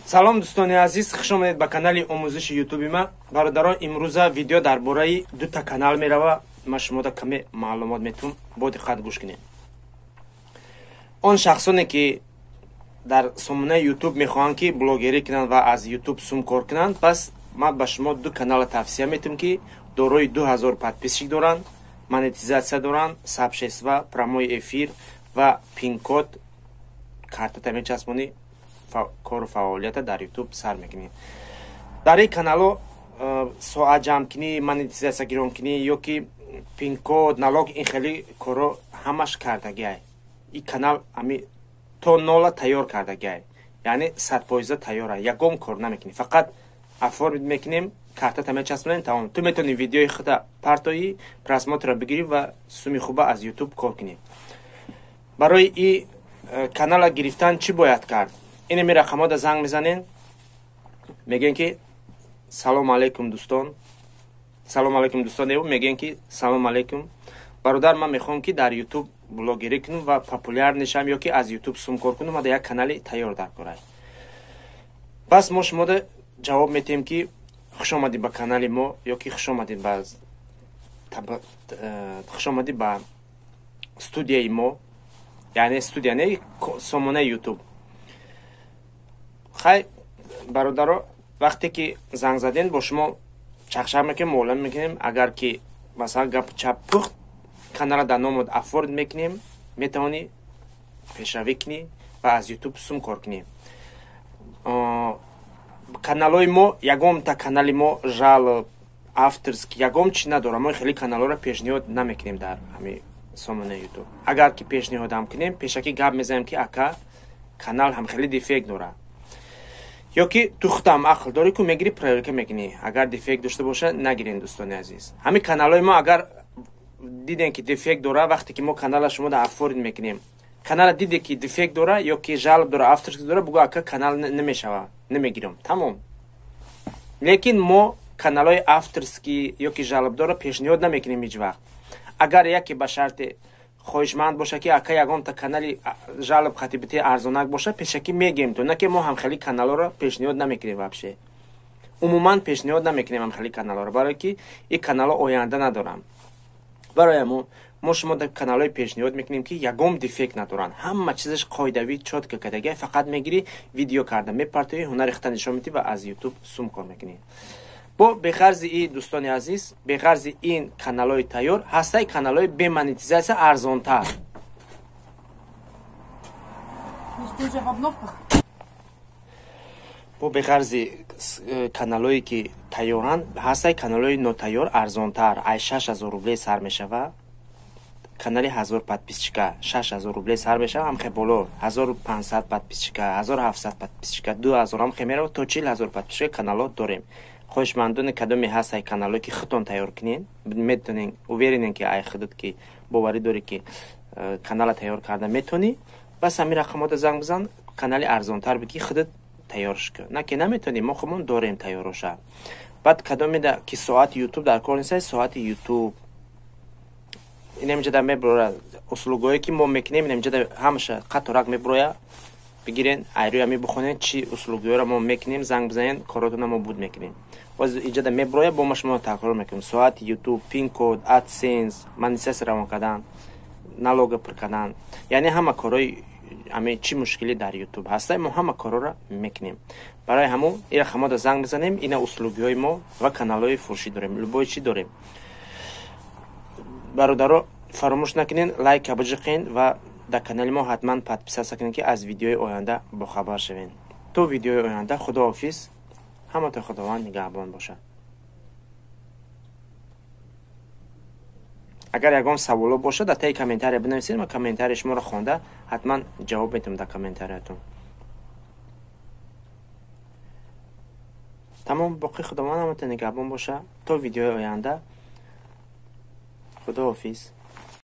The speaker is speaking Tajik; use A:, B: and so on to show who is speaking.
A: салом дӯстони азиз, хуш омадед ба канали омӯзиши ютуби ма. бародарон, имрӯза видео дар бораи дута канал мерава. ман шумода каме маълумот метавам, бо диққат гӯш кунед. он шахсоне ки дар сомонаи ютуб мехоҳанд ки блогерӣ кунанд ва аз ютуб сум кор кунанд, пас ман ба шумо ду канала тавсия метавам ки дорои 2000 подписчик доранд, монетизатсия доранд, сабшества, промои эфир ва пин-код картата мечаспонӣ, кору фаъолията дар ютуб сар мекунӣ. дар ин канало соат ҷамъкунӣ, монетизатсия гиронкунӣ ёки пин-код, налог, ин хеле корро ҳамаш кардагиай. ин канал ами то нола тайёр кардагиай, яъне 100% тайёра, ягон кор намекунӣ, фақат оформит мекунем, картата мечаспонем, тамом. ту метавонӣ видеои худа партои просмотра бигирӣ ва суми хуба аз ютуб кор кунӣ. барои ин канала гирифтан чӣ бояд кард? инами рақамода занг мезанен, мегӯен ки салом алейкум дӯстон, салом алейкум дӯстон, мегӯен ки салом алейкум бародар, ман мехоҳам ки дар ютуб блогерӣ кунам ва популяр нишам ёки аз ютуб сум кор кунам, ва як канали тайёр даркорад. пас мо шумода ҷавоб метаҳем ки хуш омадед ба канали мо ёки хуш омадед ба студияи мо, яъне студия не сомонаи ютуб. хай бародаро, вақте ки занг заден бо шумо чақчақ мекунем, маълум мекунем, агар ки масалан гап чап пухт, канала дар номод афорд мекунем, метавонӣ пешравӣ кунӣ ва аз ютуб сум кор кунӣ. каналои мо, ягонта канали мо жал авторски ягон чи надорам. мо хеле каналҳоро пешниҳод намекунем дар ҳами сомонаи ютуб. агар ки пешниҳодам кунем, пешаки гап мезанем ки ака канал ҳам хеле дефект дорад, ёки ту худам ақл дорӣ ку мегирӣ проверка мекунӣ. агар дефект дошта боша, нагирен дӯстони азиз. ҳамин каналҳои мо агар дидем ки дефект дора, вақте ки мо канала шумо да афорид мекунем, канала диде ки дефект дора ёки жалб дора, авторски дора, бугӯ ака канал намешава, намегирам, тамом. лекин мо каналҳои авторски ёки жалб дора пешниҳод намекунем ҳеҷ вақт. агар яке ба шарти хоҳишманд боша ки ака ягонта канали жалб хатибати арзонак боша, пешаки мегем то, на ки мо ҳамхели каналҳоро пешниҳод намекунем. вабше умуман пешниҳод намекунем ҳамхели каналҳоро, барое ки ин каналҳо оянда надоранд. барои мо шумо дар каналҳои пешниҳод мекунем ки ягон дефект надоранд, ҳама чизаш қоидавӣ чотка кардагиай, фақат мегирӣ видео карда мепартоӣ, ҳунари худта нишон медиҳӣ ва аз ютуб сум кор мекунӣ. бо бехарзи ин дӯстони азиз, бехарзи ин каналҳои тайёр, ҳастаи каналҳои бемонетизатсия арзонтар. бо бехарзи каналҳое ки тайёранд, ҳастаи каналҳои нотайёр арзонтар. ай 6000 рублей сар мешава. канали 1000 подписчика 6000 рублей сар мешава, ҳамхе боло 1500 подписчика, 1700 подписчика, 2000 ҳамхе мерава, то 40000 подписчика каналҳо дорем. хоҳишмандони кадоме ҳастаи каналҳое ки худтон тайёр кунед, метонен уверенен ки ай худут ки боварӣ дорӣ ки канала тайёр карда метонӣ, бас ҳамин рақамода занг бизан, канали арзонтар бигӣ худут тайёрш кун. на ки наметонем, мо худмон дорем тайёроша. баъд кадомеда ки соати ютуб дар кор нестаи соати ютуб инамиҷада меброя услугое ки мо мекунем, инамиҷада ҳамаша қаторак меброя, бигирен айрӯя мебухонен чи услугиёро мо мекунем, занг бизанен, коротона мо буд мекунем. боз иҷада меброя, бо ма шумо такрор мекунем. соати ютуб, пин-код, адсенс, монетизатсия равон кардан, налога пур кардан, яъне ҳама корҳои ами чи мушкилӣ дар ютуб ҳаста, мо ҳама корҳоро мекунем. барои ҳамон ин рақамода занг бизанем, ина услугиҳои мо ва каналҳои фурӯшӣ дорем, любой чи дорем. бародаро, фаромӯш накунед лайк абуҷиқен ва дар канали мо ҳатман подписатсия кунед ки аз видеои оянда бохабар шавед. то видеои оянда, худоҳофиз. ҳаматой худованд нигаҳбон бошад. агар ягон саволо бошад, дар таи комментария бинависед, ман комментарияи шуморо хонда ҳатман ҷавоб метавам дар комментариятон. тамом, боқи худованд ҳаматой нигаҳбон бошад. то видеои оянда, худоҳофиз.